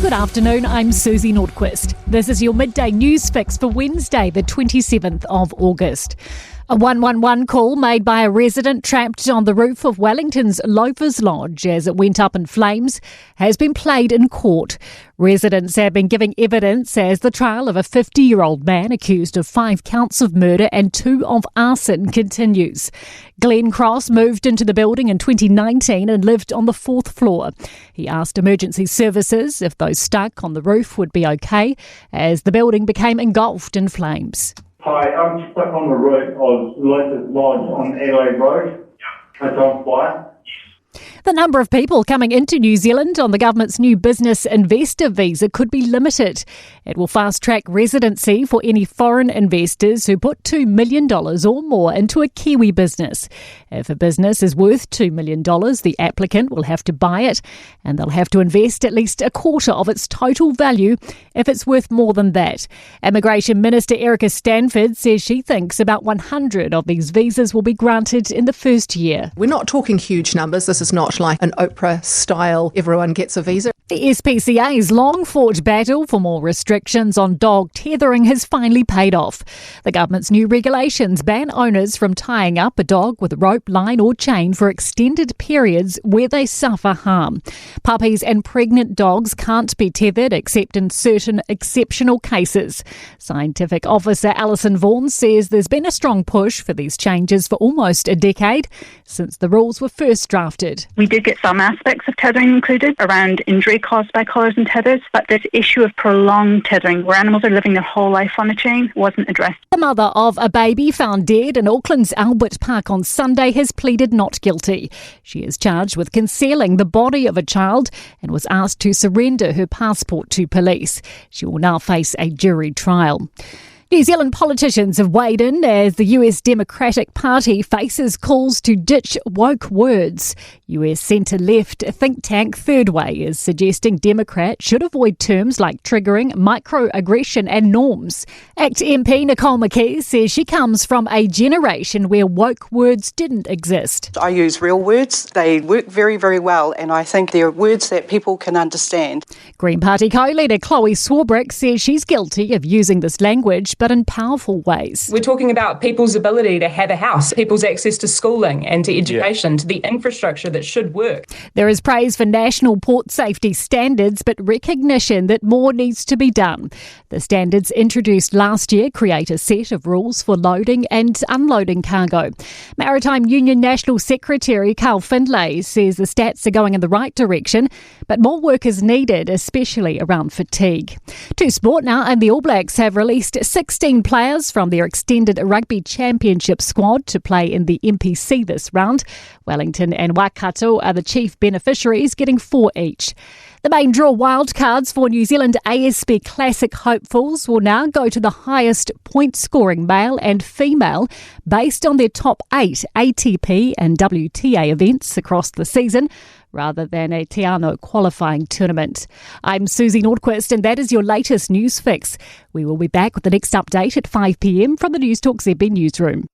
Good afternoon, I'm Susie Nordquist. This is your midday news fix for Wednesday, the 27th of August. A 111 call made by a resident trapped on the roof of Wellington's Loafers Lodge as it went up in flames has been played in court. Residents have been giving evidence as the trial of a 50-year-old man accused of 5 counts of murder and 2 of arson continues. Glenn Cross moved into the building in 2019 and lived on the 4th floor. He asked emergency services if those stuck on the roof would be okay as the building became engulfed in flames. Hi, I'm stuck on the roof of Loafers Lodge on Adelaide Road. It's on fire. The number of people coming into New Zealand on the government's new business investor visa could be limited. It will fast-track residency for any foreign investors who put $2 million or more into a Kiwi business. If a business is worth $2 million, the applicant will have to buy it, and they'll have to invest at least a quarter of its total value if it's worth more than that. Immigration Minister Erica Stanford says she thinks about 100 of these visas will be granted in the first year. We're not talking huge numbers. This is not like an Oprah style, everyone gets a visa. The SPCA's long-fought battle for more restrictions on dog tethering has finally paid off. The government's new regulations ban owners from tying up a dog with rope, line or chain for extended periods where they suffer harm. Puppies and pregnant dogs can't be tethered except in certain exceptional cases. Scientific Officer Alison Vaughan says there's been a strong push for these changes for almost a decade since the rules were first drafted. We did get some aspects of tethering included around injury caused by collars and tethers, but this issue of prolonged tethering, where animals are living their whole life on a chain, wasn't addressed. The mother of a baby found dead in Auckland's Albert Park on Sunday has pleaded not guilty. She is charged with concealing the body of a child and was asked to surrender her passport to police. She will now face a jury trial. New Zealand politicians have weighed in as the US Democratic Party faces calls to ditch woke words. US centre-left think tank Third Way is suggesting Democrats should avoid terms like triggering, microaggression and norms. ACT MP Nicole McKee says she comes from a generation where woke words didn't exist. I use real words. They work very, very well, and I think they're words that people can understand. Green Party co-leader Chloe Swarbrick says she's guilty of using this language, but in powerful ways. We're talking about people's ability to have a house, people's access to schooling and to education, to the infrastructure that should work. There is praise for national port safety standards, but recognition that more needs to be done. The standards introduced last year create a set of rules for loading and unloading cargo. Maritime Union National Secretary Carl Findlay says the stats are going in the right direction, but more work is needed, especially around fatigue. To sport now, and the All Blacks have released 16 players from their extended rugby championship squad to play in the MPC this round. Wellington and Waikato are the chief beneficiaries, getting 4 each. The main draw wildcards for New Zealand ASB Classic hopefuls will now go to the highest point-scoring male and female based on their top 8 ATP and WTA events across the season, rather than a Te Anō qualifying tournament. I'm Susie Nordquist, and that is your latest news fix. We will be back with the next update at 5 p.m. from the Newstalk ZB newsroom.